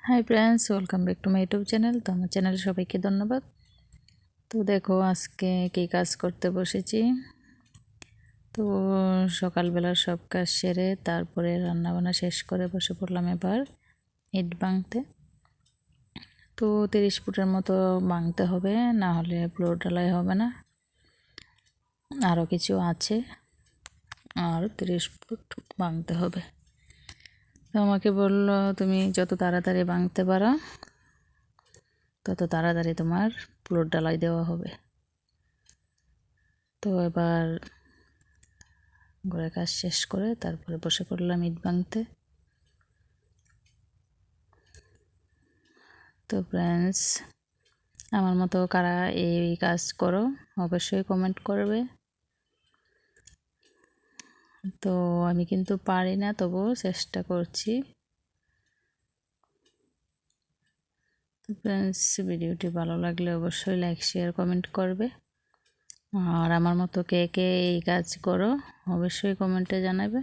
Hi friends, welcome back to my YouTube channel. তো আমার চ্যানেলে সবাইকে ধন্যবাদ। তো দেখো আজকে কী কাজ করতে বসেছি। তো সকালবেলা সব কাজ সেরে তারপরে রান্নাবান্না শেষ করে বসে পড়লাম এবার ইট ভাঙতে। তো 30 ফুটের মতো ভাঙতে হবে, না হলে ফ্লোর ঢালাই হবে না। আরও কিছু আছে, আর 30 ফুট ভাঙতে হবে। তো আমাকে বললো তুমি যত তাড়াতাড়ি ভাঙতে পারো তত তাড়াতাড়ি তোমার ফ্লোর ঢালাই দেওয়া হবে। তো এবার ঘরের কাজ শেষ করে তারপরে বসে পড়লাম ইট ভাঙতে। তো ফ্রেন্ডস, আমার মতো কারা এই কাজ করো অবশ্যই কমেন্ট করবে। তো আমি কিন্তু পারি না, তবুও চেষ্টা করছি। তো ফ্রেন্ডস, ভিডিওটি ভালো লাগলে অবশ্যই লাইক শেয়ার কমেন্ট করবে। আর আমার মতো কে কে এই কাজ করো অবশ্যই কমেন্টে জানাবে।